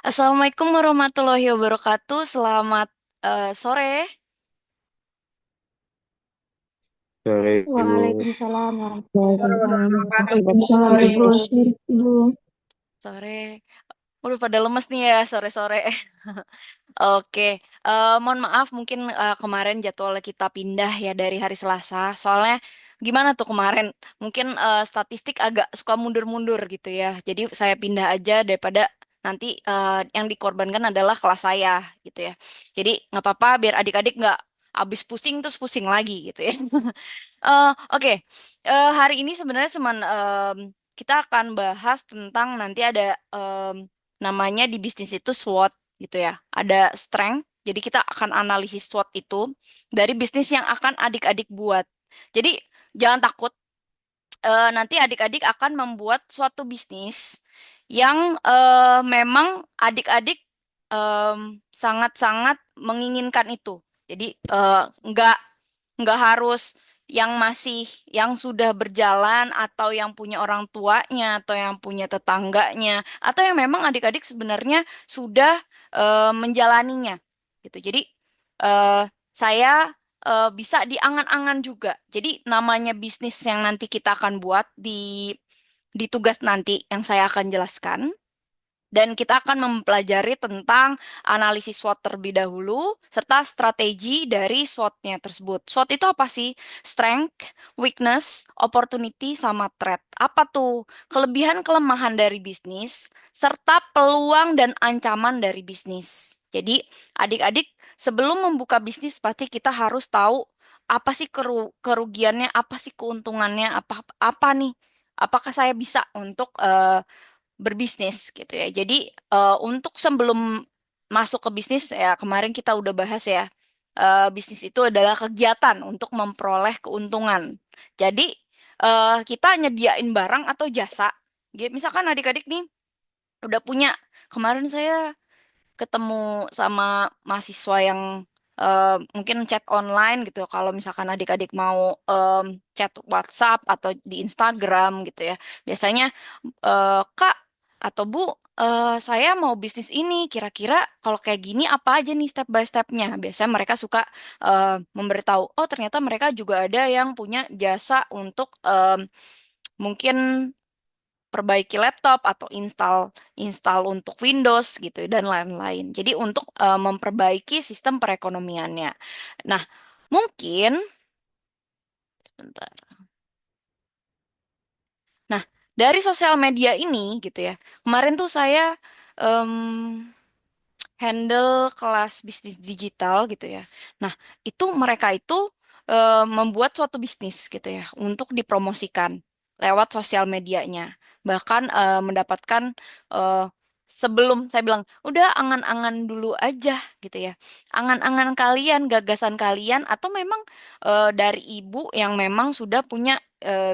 Assalamualaikum warahmatullahi wabarakatuh. Selamat sore. Sore Ibu. Waalaikumsalam warahmatullahi wabarakatuh. Wabarakatuh. Waalaikumsalam Ibu. Sore, Ibu. Sore. Udah pada lemes nih ya sore-sore. Oke, mohon maaf mungkin kemarin jadwal kita pindah ya dari hari Selasa. Soalnya gimana tuh kemarin? Mungkin statistik agak suka mundur-mundur gitu ya. Jadi saya pindah aja daripada nanti yang dikorbankan adalah kelas saya gitu ya. Jadi nggak apa-apa biar adik-adik nggak habis pusing terus pusing lagi gitu ya. Oke, hari ini sebenarnya cuman kita akan bahas tentang nanti ada namanya di bisnis itu SWOT gitu ya. Ada strength, jadi kita akan analisis SWOT itu dari bisnis yang akan adik-adik buat. Jadi jangan takut, nanti adik-adik akan membuat suatu bisnis yang memang adik-adik sangat-sangat menginginkan itu. Jadi nggak harus yang masih yang sudah berjalan atau yang punya orang tuanya atau yang punya tetangganya atau yang memang adik-adik sebenarnya sudah menjalaninya gitu. Jadi saya bisa diangan-angan juga. Jadi namanya bisnis yang nanti kita akan buat di tugas nanti yang saya akan jelaskan. Dan kita akan mempelajari tentang analisis SWOT terlebih dahulu, serta strategi dari SWOT-nya tersebut. SWOT itu apa sih? Strength, weakness, opportunity, sama threat. Apa tuh? Kelebihan kelemahan dari bisnis, serta peluang dan ancaman dari bisnis. Jadi, adik-adik, sebelum membuka bisnis, pasti kita harus tahu apa sih kerugiannya, apa sih keuntungannya, apa nih? Apakah saya bisa untuk berbisnis gitu ya. Jadi untuk sebelum masuk ke bisnis ya kemarin kita udah bahas ya, bisnis itu adalah kegiatan untuk memperoleh keuntungan. Jadi kita nyediain barang atau jasa. Misalkan adik-adik nih udah punya, kemarin saya ketemu sama mahasiswa yang mungkin chat online gitu. Kalau misalkan adik-adik mau chat WhatsApp atau di Instagram gitu ya, biasanya Kak atau Bu, saya mau bisnis ini. Kira-kira kalau kayak gini apa aja nih step by stepnya? Biasanya mereka suka memberitahu. Oh ternyata mereka juga ada yang punya jasa untuk mungkin perbaiki laptop atau install install untuk Windows gitu dan lain-lain. Jadi untuk memperbaiki sistem perekonomiannya. Nah, mungkin sebentar. Nah, dari sosial media ini gitu ya. Kemarin tuh saya em, handle kelas bisnis digital gitu ya. Nah, itu mereka itu membuat suatu bisnis gitu ya untuk dipromosikan lewat sosial medianya. Bahkan mendapatkan eh, sebelum saya bilang, udah angan-angan dulu aja gitu ya. Angan-angan kalian, gagasan kalian atau memang dari ibu yang memang sudah punya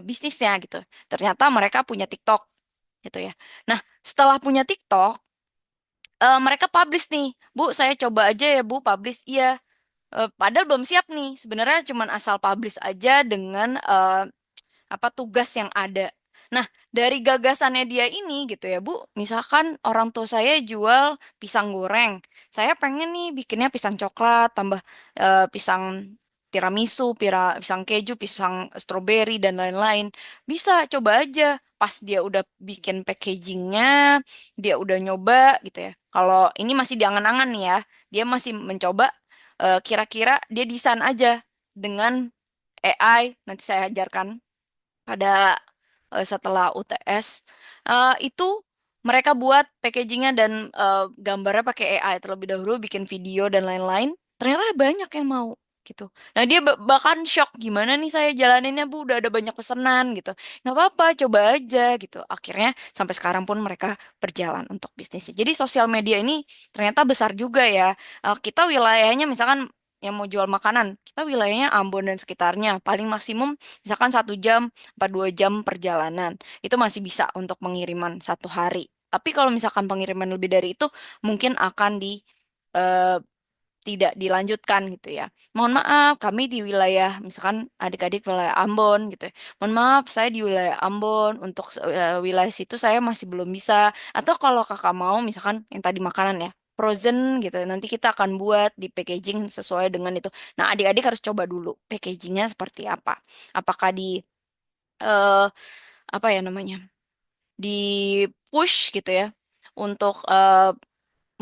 bisnisnya gitu. Ternyata mereka punya TikTok gitu ya. Nah, setelah punya TikTok mereka publish nih, Bu, saya coba aja ya Bu, publish. Iya, padahal belum siap nih. Sebenarnya cuman asal publish aja dengan apa tugas yang ada. Nah, dari gagasannya dia ini gitu ya, Bu. Misalkan orang tua saya jual pisang goreng. Saya pengen nih bikinnya pisang coklat, tambah pisang tiramisu, pisang keju, pisang stroberi, dan lain-lain. Bisa, coba aja. Pas dia udah bikin packagingnya, dia udah nyoba gitu ya. Kalau ini masih diangan-angan nih ya, dia masih mencoba kira-kira dia desain aja dengan AI, nanti saya ajarkan pada setelah UTS itu mereka buat packagingnya dan gambarnya pakai AI terlebih dahulu bikin video dan lain-lain ternyata banyak yang mau gitu. Nah dia bahkan shock gimana nih saya jalaninnya Bu udah ada banyak pesanan gitu. Nggak apa-apa coba aja gitu. Akhirnya sampai sekarang pun mereka berjalan untuk bisnisnya. Jadi sosial media ini ternyata besar juga ya. Kita wilayahnya misalkan yang mau jual makanan, kita wilayahnya Ambon dan sekitarnya paling maksimum misalkan 1 jam 2 jam perjalanan. Itu masih bisa untuk pengiriman 1 hari. Tapi kalau misalkan pengiriman lebih dari itu, mungkin akan tidak dilanjutkan gitu ya. Mohon maaf, kami di wilayah, misalkan adik-adik wilayah Ambon gitu ya. Mohon maaf, saya di wilayah Ambon, untuk wilayah situ saya masih belum bisa. Atau kalau kakak mau, misalkan yang tadi makanan ya, frozen gitu, nanti kita akan buat di packaging sesuai dengan itu. Nah, adik-adik harus coba dulu packagingnya seperti apa. Apakah di, eh, apa ya namanya, di push gitu ya, untuk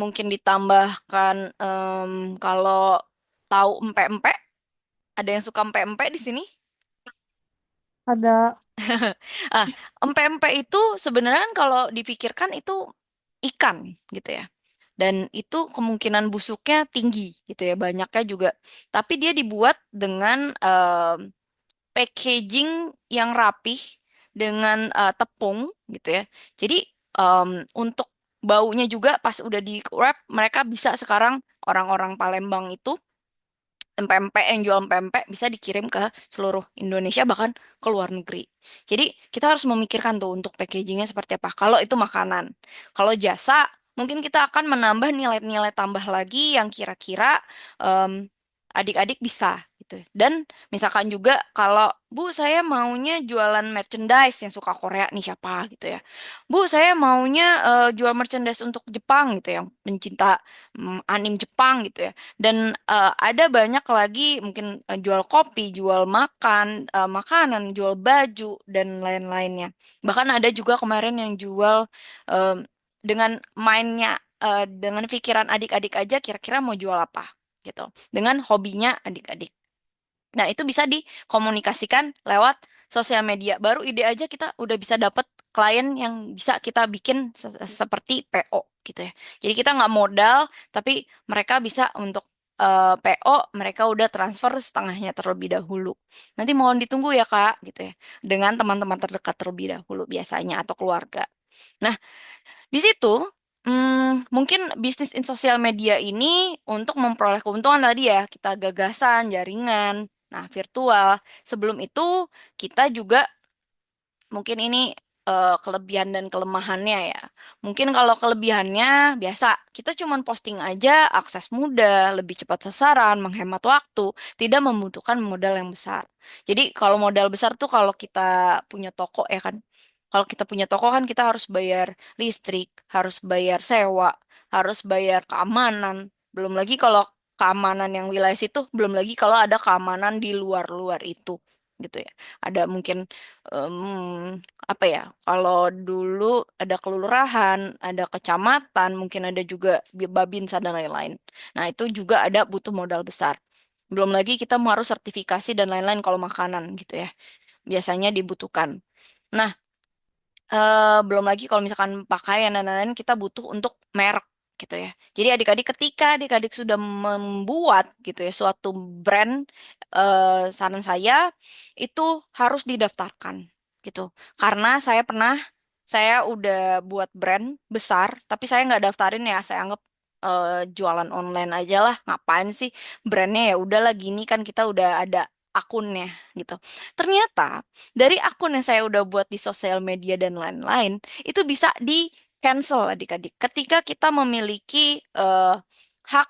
mungkin ditambahkan, kalau tahu empek-empek, ada yang suka empek-empek di sini? Ada. Ah, empek-empek itu sebenarnya kan kalau dipikirkan itu ikan gitu ya. Dan itu kemungkinan busuknya tinggi gitu ya, banyaknya juga. Tapi dia dibuat dengan packaging yang rapih, dengan tepung gitu ya. Jadi untuk baunya juga pas udah di wrap, mereka bisa sekarang, orang-orang Palembang itu, empek-empek yang jual empek-empek bisa dikirim ke seluruh Indonesia, bahkan ke luar negeri. Jadi kita harus memikirkan tuh untuk packagingnya seperti apa. Kalau itu makanan, kalau jasa mungkin kita akan menambah nilai-nilai tambah lagi yang kira-kira em, adik-adik bisa gitu. Dan misalkan juga kalau Bu saya maunya jualan merchandise yang suka Korea nih siapa gitu ya. Bu saya maunya jual merchandise untuk Jepang gitu yang pencinta anim Jepang gitu ya. Dan ada banyak lagi mungkin jual kopi, jual makan, makanan, jual baju dan lain-lainnya. Bahkan ada juga kemarin yang jual dengan mainnya, dengan pikiran adik-adik aja kira-kira mau jual apa gitu. Dengan hobinya adik-adik. Nah, itu bisa dikomunikasikan lewat sosial media. Baru ide aja kita udah bisa dapat klien yang bisa kita bikin seperti PO gitu ya. Jadi kita nggak modal, tapi mereka bisa untuk PO, mereka udah transfer setengahnya terlebih dahulu. Nanti mohon ditunggu ya Kak, gitu ya. Dengan teman-teman terdekat terlebih dahulu biasanya atau keluarga. Nah, di situ, mungkin bisnis in sosial media ini untuk memperoleh keuntungan tadi ya, kita gagasan, jaringan, nah virtual. Sebelum itu, kita juga mungkin ini kelebihan dan kelemahannya ya. Mungkin kalau kelebihannya biasa, kita cuman posting aja, akses mudah, lebih cepat sasaran, menghemat waktu, tidak membutuhkan modal yang besar. Jadi kalau modal besar tuh kalau kita punya toko ya kan. Kalau kita punya toko kan kita harus bayar listrik, harus bayar sewa, harus bayar keamanan. Belum lagi kalau keamanan yang wilayah situ, belum lagi kalau ada keamanan di luar-luar itu gitu ya. Ada mungkin apa ya, kalau dulu ada kelurahan, ada kecamatan, mungkin ada juga babinsa dan lain-lain. Nah, itu juga ada butuh modal besar. Belum lagi kita mau harus sertifikasi dan lain-lain kalau makanan gitu ya. Biasanya dibutuhkan. Nah, belum lagi kalau misalkan pakaian dan lain-lain kita butuh untuk merek gitu ya. Jadi adik-adik ketika adik-adik sudah membuat gitu ya suatu brand, saran saya itu harus didaftarkan gitu. Karena saya udah buat brand besar, tapi saya nggak daftarin ya. Saya anggap jualan online aja lah. Ngapain sih brandnya, ya udahlah gini kan kita udah ada akunnya gitu. Ternyata dari akun yang saya udah buat di sosial media dan lain-lain, itu bisa di cancel adik-adik. Ketika kita memiliki hak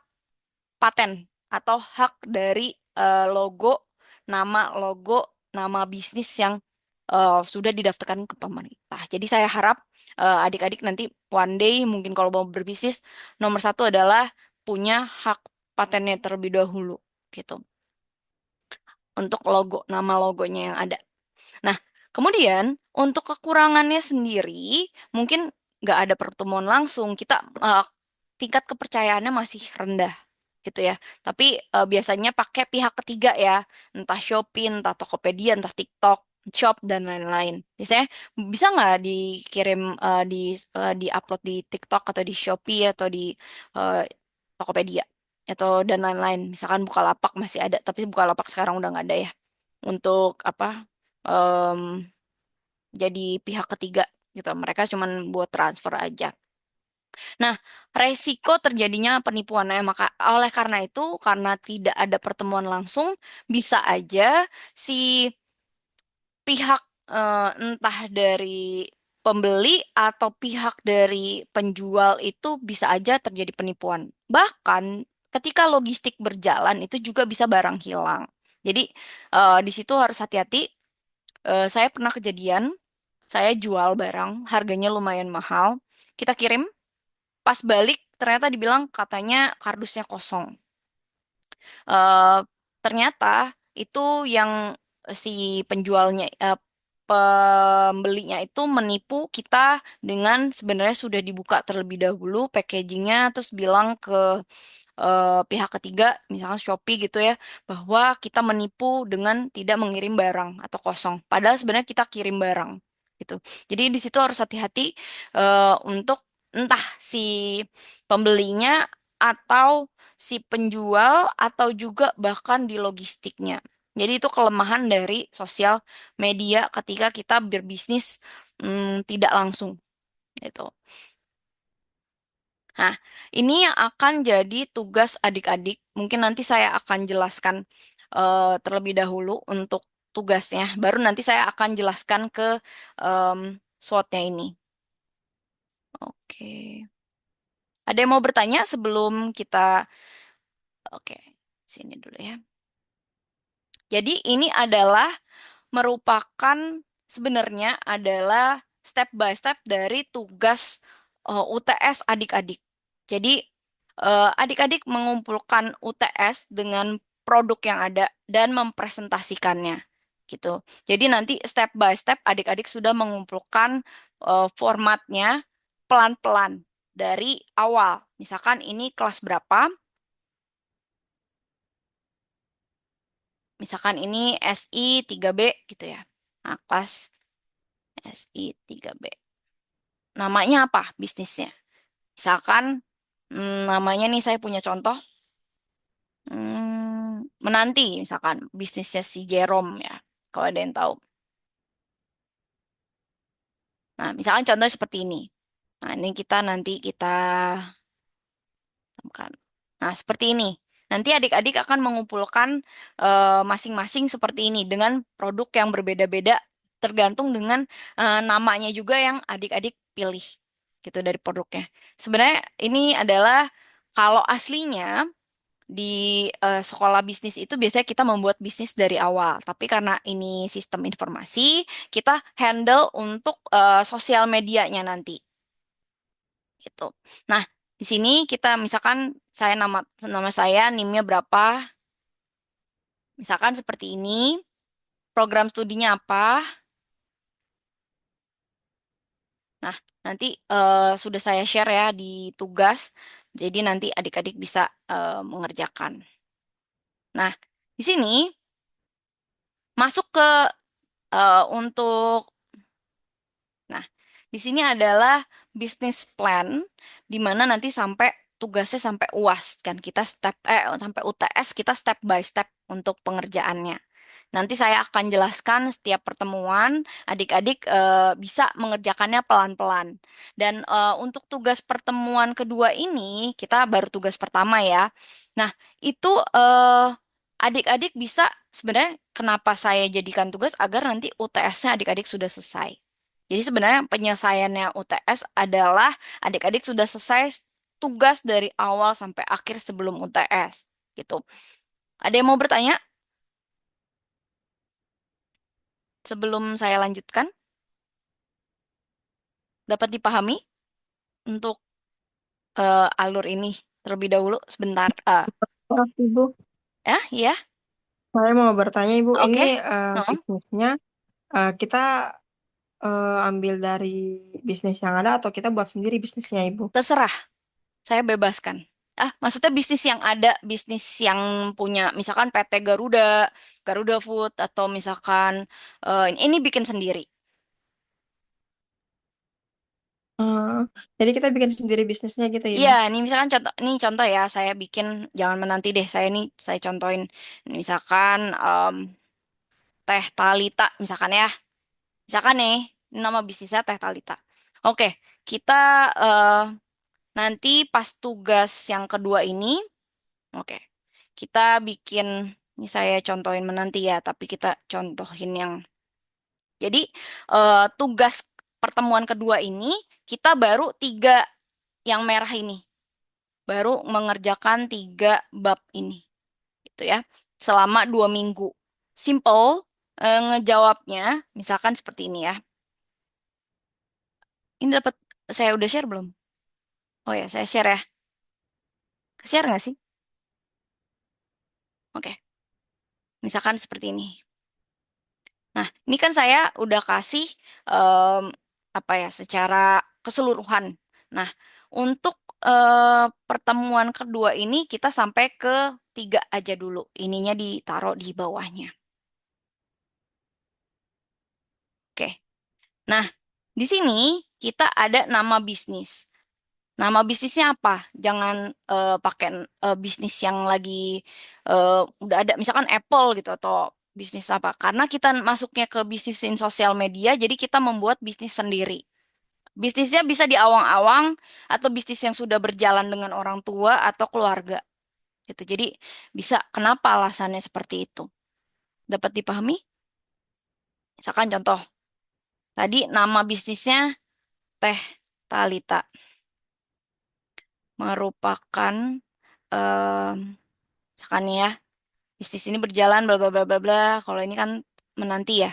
paten atau hak dari logo, logo, nama bisnis yang sudah didaftarkan ke pemerintah. Jadi saya harap adik-adik nanti one day mungkin kalau mau berbisnis, nomor satu adalah punya hak patennya terlebih dahulu gitu untuk logo, nama logonya yang ada. Nah, kemudian untuk kekurangannya sendiri, mungkin nggak ada pertemuan langsung, kita tingkat kepercayaannya masih rendah gitu ya. Tapi biasanya pakai pihak ketiga ya, entah Shopee, entah Tokopedia, entah TikTok Shop dan lain-lain. Biasanya bisa nggak dikirim, di upload di TikTok atau di Shopee atau di eh, Tokopedia atau dan lain-lain. Misalkan Bukalapak masih ada, tapi Bukalapak sekarang udah nggak ada ya. Untuk apa? em, jadi pihak ketiga gitu. Mereka cuman buat transfer aja. Nah, resiko terjadinya penipuannya maka oleh karena itu, karena tidak ada pertemuan langsung, bisa aja si pihak, entah dari pembeli atau pihak dari penjual itu bisa aja terjadi penipuan. Bahkan ketika logistik berjalan itu juga bisa barang hilang. Jadi di situ harus hati-hati. Saya pernah kejadian, saya jual barang, harganya lumayan mahal. Kita kirim, pas balik ternyata dibilang katanya kardusnya kosong. eh Ternyata itu yang si penjualnya, pembelinya itu menipu kita dengan sebenarnya sudah dibuka terlebih dahulu packagingnya, terus bilang ke pihak ketiga, misalnya Shopee gitu ya, bahwa kita menipu dengan tidak mengirim barang atau kosong. Padahal sebenarnya kita kirim barang gitu. Jadi di situ harus hati-hati untuk entah si pembelinya atau si penjual atau juga bahkan di logistiknya. Jadi itu kelemahan dari sosial media ketika kita berbisnis tidak langsung gitu. Nah, ini yang akan jadi tugas adik-adik. Mungkin nanti saya akan jelaskan terlebih dahulu untuk tugasnya. Baru nanti saya akan jelaskan ke SWOT-nya ini. Oke. Ada yang mau bertanya sebelum kita... Oke, sini dulu ya. Jadi ini adalah merupakan sebenarnya adalah step by step dari tugas UTS adik-adik. Jadi adik-adik mengumpulkan UTS dengan produk yang ada dan mempresentasikannya gitu. Jadi nanti step by step adik-adik sudah mengumpulkan formatnya pelan-pelan dari awal. Misalkan ini kelas berapa? Misalkan ini SI 3B gitu ya. Nah, kelas SI 3B. Namanya apa bisnisnya? Misalkan namanya nih saya punya contoh. Menanti misalkan bisnisnya si Jerome ya. Kalau ada yang tahu. Nah, misalkan contohnya seperti ini. Nah, ini kita nanti kita temukan. Nah, seperti ini. Nanti adik-adik akan mengumpulkan masing-masing seperti ini dengan produk yang berbeda-beda tergantung dengan namanya juga yang adik-adik pilih gitu dari produknya. Sebenarnya ini adalah kalau aslinya di sekolah bisnis itu biasanya kita membuat bisnis dari awal, tapi karena ini sistem informasi, kita handle untuk sosial medianya nanti gitu. Nah, di sini kita misalkan saya nama nama saya NIM-nya berapa? Misalkan seperti ini, program studinya apa? Nah, nanti sudah saya share ya di tugas. Jadi nanti adik-adik bisa mengerjakan. Nah, di sini masuk ke untuk nah, di sini adalah bisnis plan di mana nanti sampai tugasnya sampai UAS kan kita sampai UTS kita step by step untuk pengerjaannya. Nanti saya akan jelaskan setiap pertemuan, adik-adik bisa mengerjakannya pelan-pelan. Dan untuk tugas pertemuan kedua ini, kita baru tugas pertama ya. Nah, itu adik-adik bisa sebenarnya kenapa saya jadikan tugas agar nanti UTS-nya adik-adik sudah selesai. Jadi sebenarnya penyelesaiannya UTS adalah adik-adik sudah selesai tugas dari awal sampai akhir sebelum UTS gitu. Ada yang mau bertanya sebelum saya lanjutkan? Dapat dipahami untuk alur ini terlebih dahulu sebentar. Maaf, Ibu. Ya, ya, Saya mau bertanya, Ibu. Ini oke. Oh, bisnisnya kita ambil dari bisnis yang ada atau kita buat sendiri bisnisnya, Ibu? terserah, saya bebaskan. Maksudnya bisnis yang ada, bisnis yang punya, misalkan PT Garuda, Garuda Food, atau misalkan ini bikin sendiri. Eh, jadi kita bikin sendiri bisnisnya gitu, Iya, Ibu? ini misalkan contoh, ini contoh ya, saya bikin, jangan menanti deh, saya contohin, misalkan Teh Talita, misalkan ya, misalkan nih, ini nama bisnisnya Teh Talita. Oke, kita eh, nanti pas tugas yang kedua ini, oke, kita bikin, ini saya contohin menanti ya, tapi kita contohin yang, jadi tugas pertemuan kedua ini, kita baru tiga yang merah ini. baru mengerjakan 3 bab ini, gitu ya, selama 2 minggu. Simple, ngejawabnya, misalkan seperti ini ya. Ini dapat saya udah share belum? Oh ya, saya share ya. Share nggak sih? Oke, misalkan seperti ini. Nah, ini kan saya udah kasih em, apa ya secara keseluruhan. Nah, untuk pertemuan kedua ini kita sampai ke 3 aja dulu. Ininya ditaruh di bawahnya. Oke. Nah, di sini kita ada nama bisnis. Nama bisnisnya apa? Jangan pakai bisnis yang lagi udah ada, misalkan Apple gitu atau bisnis apa. Karena kita masuknya ke bisnisin sosial media, jadi kita membuat bisnis sendiri. Bisnisnya bisa di awang-awang atau bisnis yang sudah berjalan dengan orang tua atau keluarga. Gitu. Jadi bisa kenapa alasannya seperti itu? Dapat dipahami? Misalkan contoh, tadi nama bisnisnya Teh Talita merupakan em, misalkan nih ya, bisnis ini berjalan bla bla bla bla bla. Kalau ini kan menanti ya.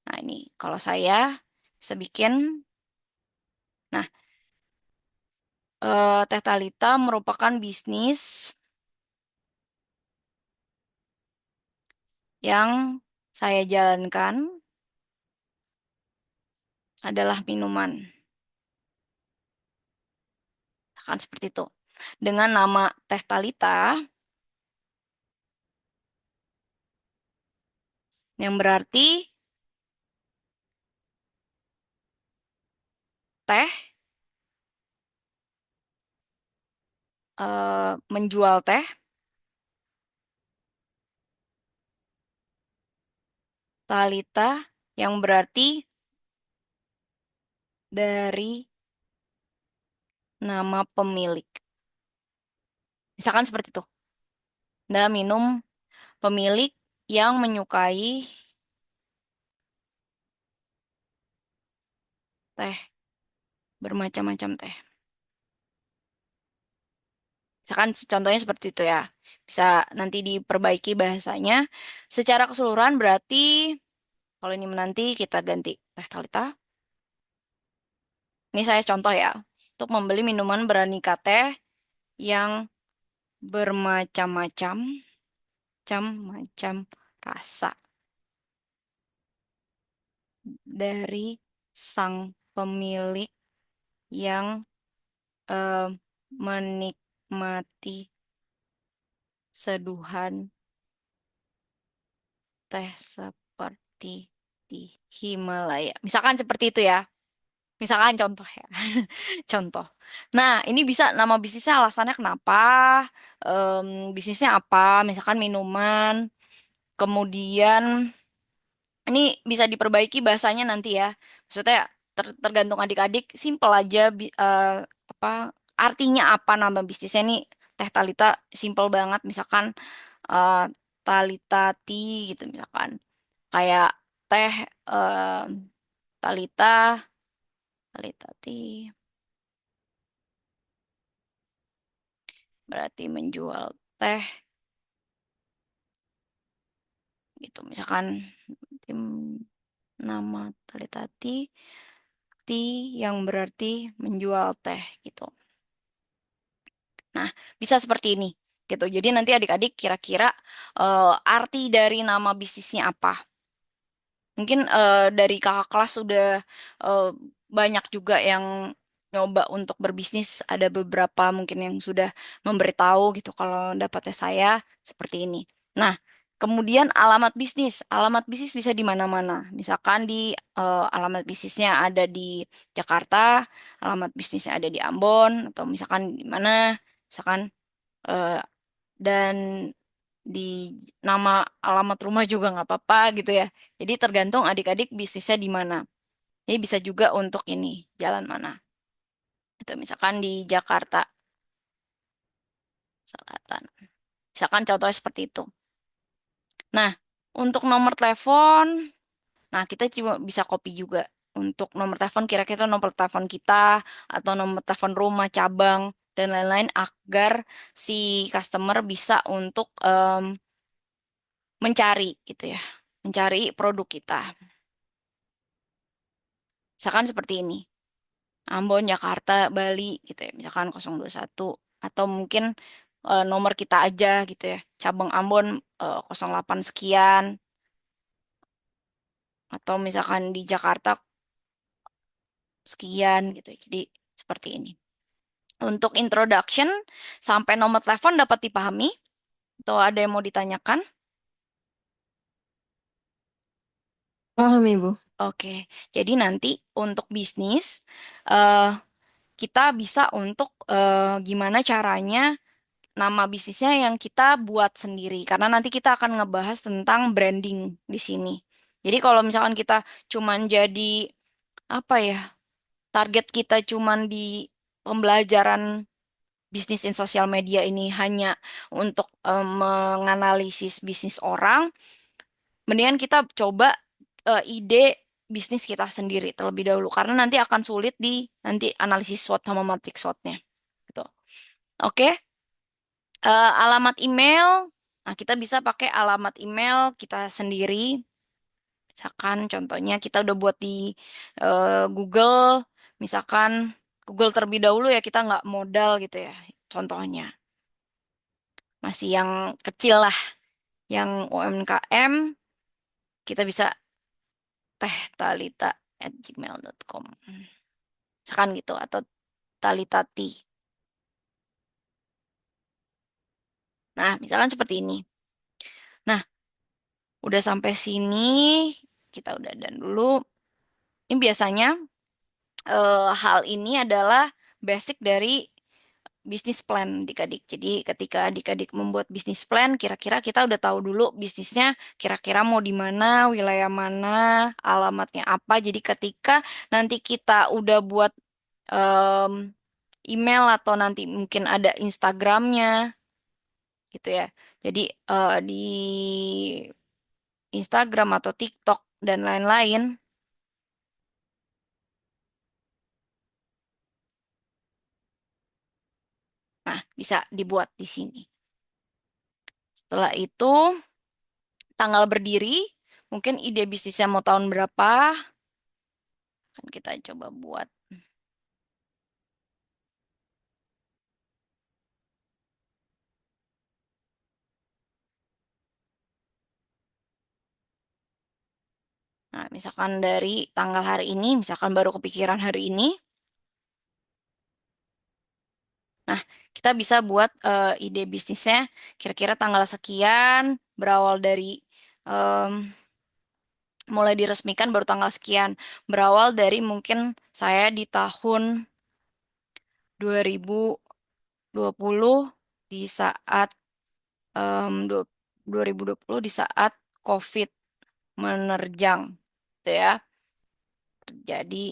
Nah, ini kalau saya bisa bikin, nah, Teh Talita merupakan bisnis yang saya jalankan adalah minuman. Kan seperti itu. Dengan nama Teh Talita, yang berarti teh, menjual teh, Talita, yang berarti dari nama pemilik. Misalkan seperti itu. Anda minum pemilik yang menyukai teh, bermacam-macam teh. Misalkan contohnya seperti itu ya. Bisa nanti diperbaiki bahasanya. Secara keseluruhan berarti kalau ini menanti kita ganti Teh Talita. Ini saya contoh ya. Untuk membeli minuman beraneka teh yang bermacam-macam, macam rasa dari sang pemilik yang eh, menikmati seduhan teh seperti di Himalaya. Misalkan seperti itu ya. Misalkan contoh ya. Contoh. Nah, ini bisa nama bisnisnya alasannya kenapa, bisnisnya apa, misalkan minuman, kemudian ini bisa diperbaiki bahasanya nanti ya. Maksudnya tergantung adik-adik, simple aja apa artinya apa nama bisnisnya nih. Teh Talita simple banget, misalkan eh, Talita Tea gitu misalkan. Kayak teh Talita, Talita Tea berarti menjual teh gitu. Misalkan tim nama Talita Tea, tea yang berarti menjual teh gitu. Nah, bisa seperti ini gitu. Jadi nanti adik-adik kira-kira arti dari nama bisnisnya apa? Mungkin dari kakak kelas sudah eh, banyak juga yang nyoba untuk berbisnis. Ada beberapa mungkin yang sudah memberitahu gitu kalau dapatnya saya seperti ini. Nah, kemudian alamat bisnis. Alamat bisnis bisa di mana-mana. Misalkan di alamat bisnisnya ada di Jakarta, alamat bisnisnya ada di Ambon, atau misalkan di mana, misalkan eh, dan di nama alamat rumah juga nggak apa-apa gitu ya. Jadi tergantung adik-adik bisnisnya di mana. Jadi bisa juga untuk ini jalan mana. Itu misalkan di Jakarta Selatan. Misalkan contohnya seperti itu. Nah, untuk nomor telepon, nah kita juga bisa copy juga. Untuk nomor telepon kira-kira nomor telepon kita atau nomor telepon rumah cabang dan lain-lain agar si customer bisa untuk mencari gitu ya, mencari produk kita. Misalkan seperti ini, Ambon, Jakarta, Bali gitu ya, misalkan 021 atau mungkin nomor kita aja gitu ya, cabang Ambon 08 sekian atau misalkan di Jakarta sekian gitu. Jadi seperti ini. Untuk introduction sampai nomor telepon dapat dipahami atau ada yang mau ditanyakan? Paham, Ibu. Oke, jadi nanti untuk bisnis eh kita bisa untuk gimana caranya nama bisnisnya yang kita buat sendiri karena nanti kita akan ngebahas tentang branding di sini. Jadi kalau misalkan kita cuman jadi apa ya, target kita cuman di pembelajaran bisnis in sosial media ini hanya untuk menganalisis bisnis orang, mendingan kita coba ide bisnis kita sendiri terlebih dahulu karena nanti akan sulit di nanti analisis SWOT sama matriks SWOT-nya gitu. Oke, alamat email. Nah, kita bisa pakai alamat email kita sendiri. Misalkan contohnya kita udah buat di Google, misalkan Google terlebih dahulu ya kita nggak modal gitu ya. Contohnya masih yang kecil lah, yang UMKM kita bisa tehtalita@gmail.com. Misalkan gitu atau talitati. Nah, misalkan seperti ini. Nah, udah sampai sini kita udah dan dulu. Ini biasanya hal ini adalah basic dari bisnis plan adik-adik. Jadi ketika adik-adik membuat bisnis plan, kira-kira kita udah tahu dulu bisnisnya kira-kira mau di mana, wilayah mana, alamatnya apa. Jadi ketika nanti kita udah buat em, email atau nanti mungkin ada Instagramnya gitu ya. Jadi di Instagram atau TikTok dan lain-lain, nah bisa dibuat di sini. Setelah itu tanggal berdiri, mungkin ide bisnisnya mau tahun berapa, kan kita coba buat. Nah, misalkan dari tanggal hari ini, misalkan baru kepikiran hari ini, nah kita bisa buat ide bisnisnya kira-kira tanggal sekian, berawal dari em, mulai diresmikan baru tanggal sekian, berawal dari mungkin saya di tahun 2020 di saat em, dua- 2020 di saat COVID menerjang, gitu ya. Terjadi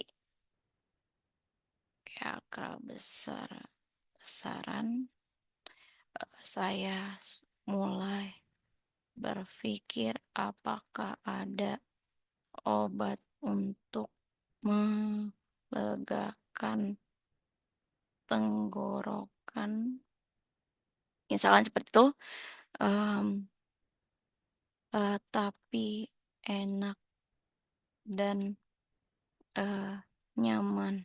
PHK besar besaran, saya mulai berpikir apakah ada obat untuk melegakan tenggorokan. Misalkan seperti itu, em, tapi enak dan eh, nyaman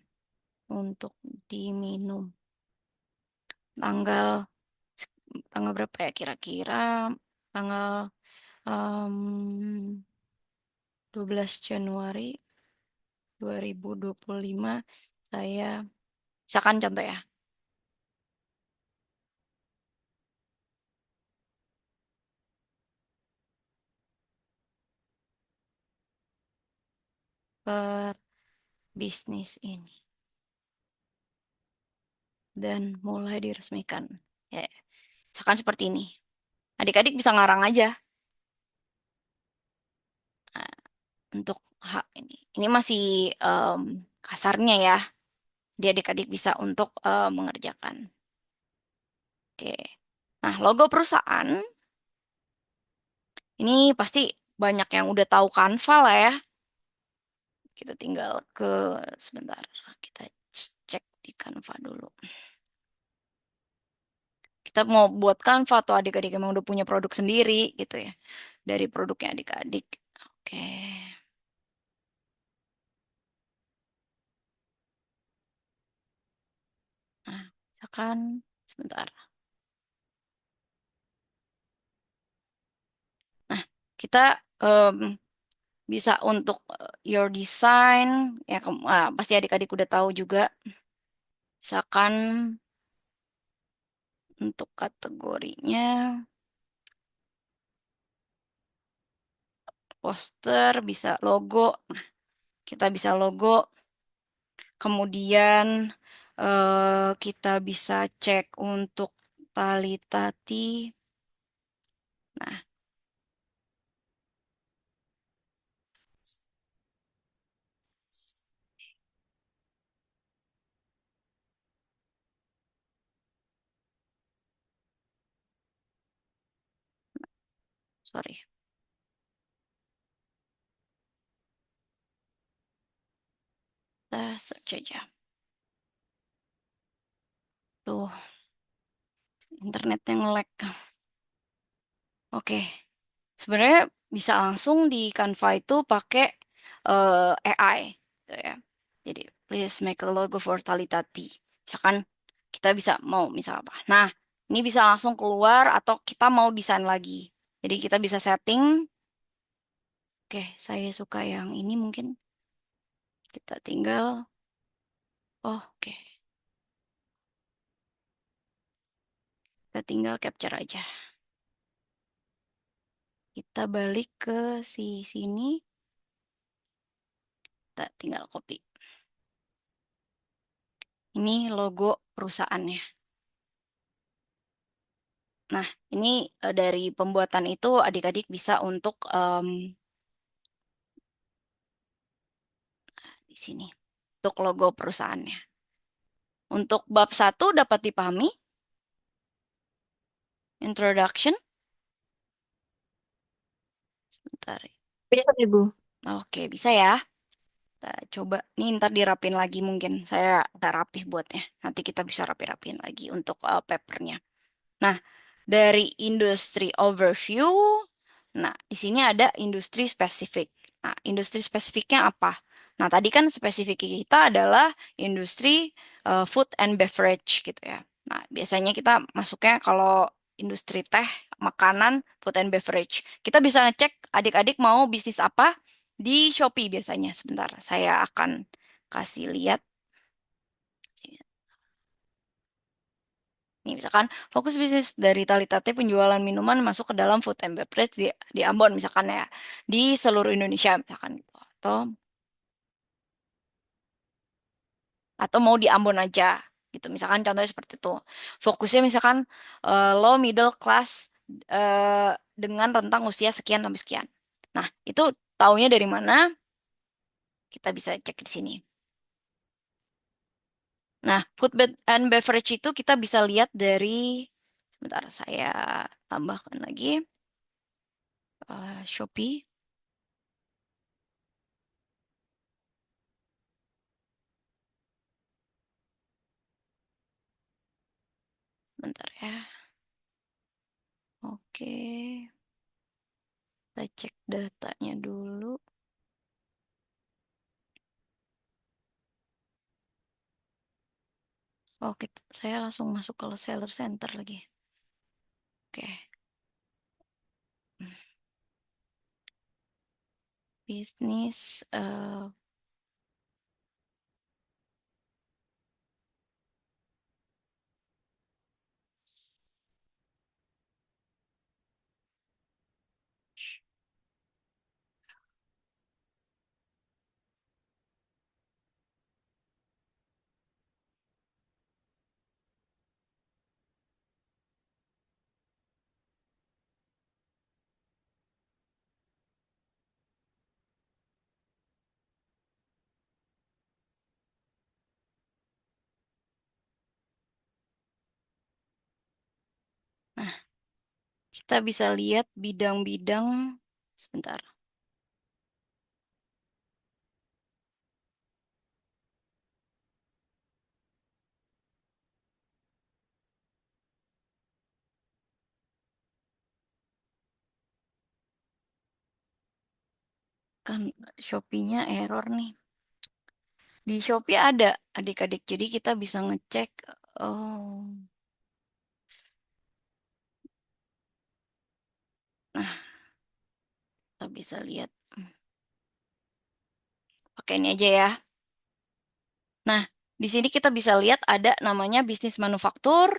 untuk diminum. Tanggal tanggal berapa ya kira-kira? Tanggal em, 12 Januari 2025 saya misalkan contoh ya per bisnis ini dan mulai diresmikan. Ya, misalkan seperti ini. Adik-adik bisa ngarang aja. Nah, untuk hak ini. Ini masih em, kasarnya ya. Dia adik-adik bisa untuk mengerjakan. Oke. Nah, logo perusahaan ini pasti banyak yang udah tahu Canva lah ya. Kita tinggal ke sebentar. Kita cek di Canva dulu. Kita mau buat Canva atau adik-adik emang udah punya produk sendiri gitu ya. Dari produknya adik-adik. Oke. Nah, misalkan sebentar. Nah, kita em, bisa untuk your design ya pasti adik-adik udah tahu juga. Misalkan untuk kategorinya poster bisa logo. Nah, kita bisa logo. Kemudian kita bisa cek untuk tali tati. Nah, sorry. Kita search aja. Tuh, internetnya nge-lag. Oke, sebenarnya bisa langsung di Canva itu pakai AI, gitu ya. Jadi, please make a logo for Talitati. Misalkan kita bisa mau misal apa. Nah, ini bisa langsung keluar atau kita mau desain lagi. Jadi kita bisa setting. Oke, saya suka yang ini mungkin kita tinggal. Oh, oke, kita tinggal capture aja. Kita balik ke sini. Kita tinggal copy. Ini logo perusahaannya. Nah, ini dari pembuatan itu adik-adik bisa untuk di sini untuk logo perusahaannya. Untuk bab satu dapat dipahami, introduction. Bentar. Bisa nih, Bu. Oke, bisa ya. Kita coba. Ini ntar dirapin lagi mungkin. Saya nggak rapih buatnya. Nanti kita bisa rapi-rapiin lagi untuk papernya. Nah, dari industri overview, nah di sini ada industri spesifik. Nah, industri spesifiknya apa? Nah, tadi kan spesifik kita adalah industri food and beverage gitu ya. Nah, biasanya kita masuknya kalau industri teh, makanan, food and beverage. Kita bisa ngecek adik-adik mau bisnis apa di Shopee biasanya. Sebentar, saya akan kasih lihat. Nih, misalkan fokus bisnis dari Talitate penjualan minuman masuk ke dalam food and beverage di Ambon misalkan ya. Di seluruh Indonesia misalkan gitu. Atau mau di Ambon aja gitu. Misalkan contohnya seperti itu. Fokusnya misalkan low middle class dengan rentang usia sekian sampai sekian. Nah, itu taunya dari mana? Kita bisa cek di sini. Nah, and beverage itu kita bisa lihat dari sebentar saya tambahkan lagi Shopee. Bentar ya. Oke, kita cek datanya dulu. Oke, saya langsung masuk ke seller center lagi. Oke, Hmm. Bisnis. Nah, kita bisa lihat bidang-bidang. Sebentar. Kan Shopee-nya error nih. Di Shopee ada adik-adik, jadi kita bisa ngecek. Oh, nah kita bisa lihat. Pakai ini aja ya. Nah, di sini kita bisa lihat ada namanya bisnis manufaktur,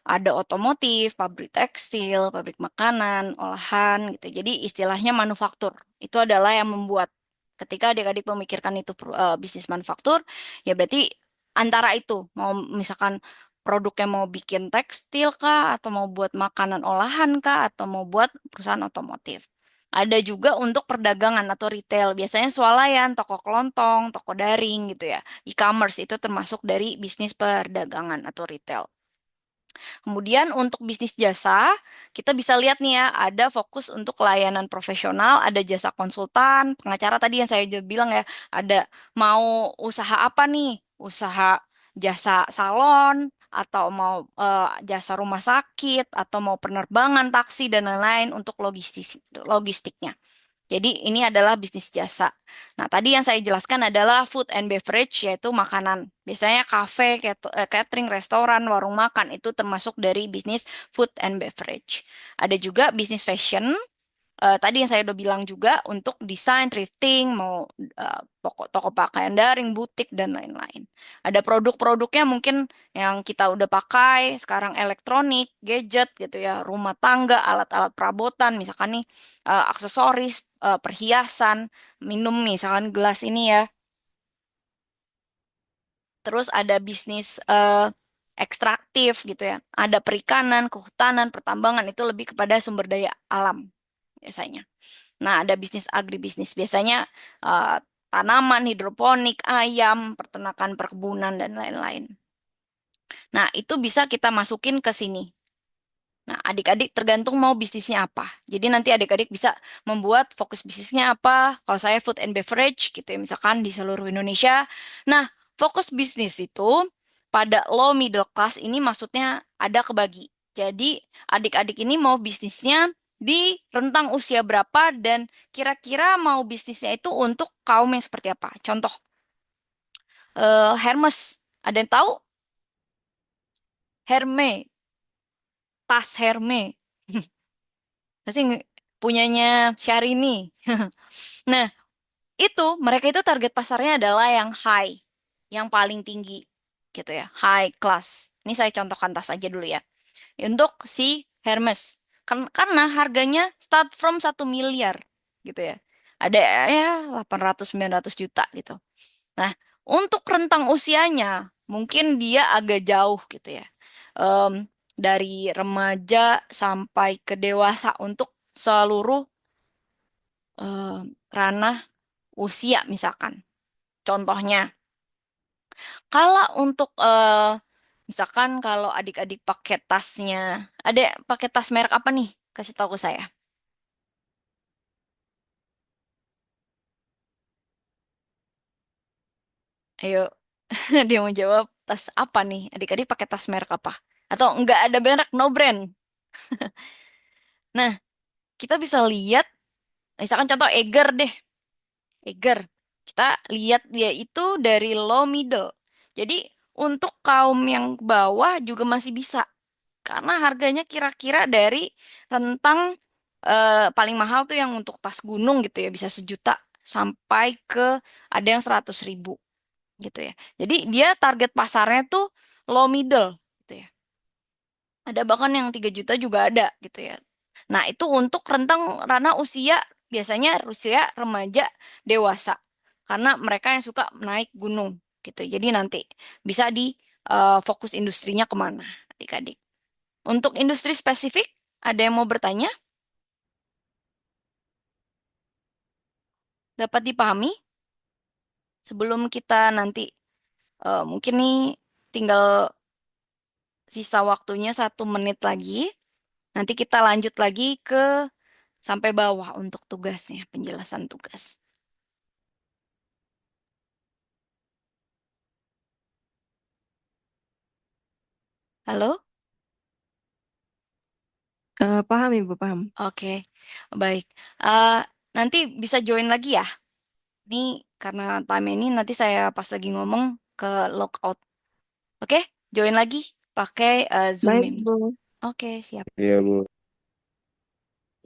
ada otomotif, pabrik tekstil, pabrik makanan, olahan gitu. Jadi istilahnya manufaktur. Itu adalah yang membuat ketika adik-adik memikirkan itu bisnis manufaktur, ya berarti antara itu mau misalkan produknya mau bikin tekstil kah, atau mau buat makanan olahan kah, atau mau buat perusahaan otomotif. Ada juga untuk perdagangan atau retail, biasanya swalayan, toko kelontong, toko daring gitu ya. E-commerce itu termasuk dari bisnis perdagangan atau retail. Kemudian untuk bisnis jasa, kita bisa lihat nih ya, ada fokus untuk layanan profesional, ada jasa konsultan, pengacara tadi yang saya bilang ya, ada mau usaha apa nih? Usaha jasa salon, atau mau jasa rumah sakit, atau mau penerbangan taksi dan lain-lain untuk logistiknya. Jadi ini adalah bisnis jasa. Nah, tadi yang saya jelaskan adalah food and beverage, yaitu makanan. Biasanya kafe, catering, restoran, warung makan itu termasuk dari bisnis food and beverage. Ada juga bisnis fashion, tadi yang saya udah bilang juga untuk desain, thrifting, mau pokok toko pakaian daring, butik, dan lain-lain. Ada produk-produknya mungkin yang kita udah pakai, sekarang elektronik, gadget gitu ya, rumah tangga, alat-alat perabotan, misalkan nih aksesoris, perhiasan, minum misalkan gelas ini ya. Terus ada bisnis ekstraktif gitu ya. Ada perikanan, kehutanan, pertambangan itu lebih kepada sumber daya alam biasanya. Nah, ada bisnis agribisnis biasanya eh, tanaman, hidroponik, ayam, peternakan, perkebunan dan lain-lain. Nah, itu bisa kita masukin ke sini. Nah, adik-adik tergantung mau bisnisnya apa. Jadi nanti adik-adik bisa membuat fokus bisnisnya apa. Kalau saya food and beverage gitu ya, misalkan di seluruh Indonesia. Nah, fokus bisnis itu pada low middle class ini maksudnya ada kebagi. Jadi adik-adik ini mau bisnisnya di rentang usia berapa dan kira-kira mau bisnisnya itu untuk kaum yang seperti apa. Contoh, Hermes. Ada yang tahu? Hermes, tas Hermes. Pasti punyanya Syahrini. Nah, itu mereka itu target pasarnya adalah yang high, yang paling tinggi gitu ya, high class. Ini saya contohkan tas aja dulu ya. Untuk si Hermes, karena harganya start from 1 miliar gitu ya. Ada ya 800-900 juta gitu. Nah, untuk rentang usianya mungkin dia agak jauh gitu ya. Em, dari remaja sampai ke dewasa untuk seluruh ranah usia misalkan. Contohnya, kalau untuk misalkan kalau adik-adik pakai tasnya, ada pakai tas merek apa nih? Kasih tahu ke saya. Ayo, dia mau jawab tas apa nih? Adik-adik pakai tas merek apa? Atau enggak ada merek, no brand? Nah, kita bisa lihat, misalkan contoh Eger deh. Eger. Kita lihat dia itu dari low middle. Jadi untuk kaum yang bawah juga masih bisa. Karena harganya kira-kira dari rentang paling mahal tuh yang untuk tas gunung gitu ya. Bisa 1 juta sampai ke ada yang 100 ribu gitu ya. Jadi dia target pasarnya tuh low middle gitu ya. Ada bahkan yang 3 juta juga ada gitu ya. Nah, itu untuk rentang ranah usia biasanya usia remaja dewasa. Karena mereka yang suka naik gunung gitu. Jadi nanti bisa di fokus industrinya kemana adik-adik. Untuk industri spesifik, ada yang mau bertanya? Dapat dipahami? Sebelum kita nanti mungkin nih tinggal sisa waktunya 1 menit lagi. Nanti kita lanjut lagi ke sampai bawah untuk tugasnya, penjelasan tugas. Halo? Paham Ibu, paham. Oke, baik. Eh, nanti bisa join lagi ya. Ini karena time ini nanti saya pas lagi ngomong ke logout. Oke, join lagi pakai Zoom Baik, Meet. Bu. Oke, siap. Iya, Bu.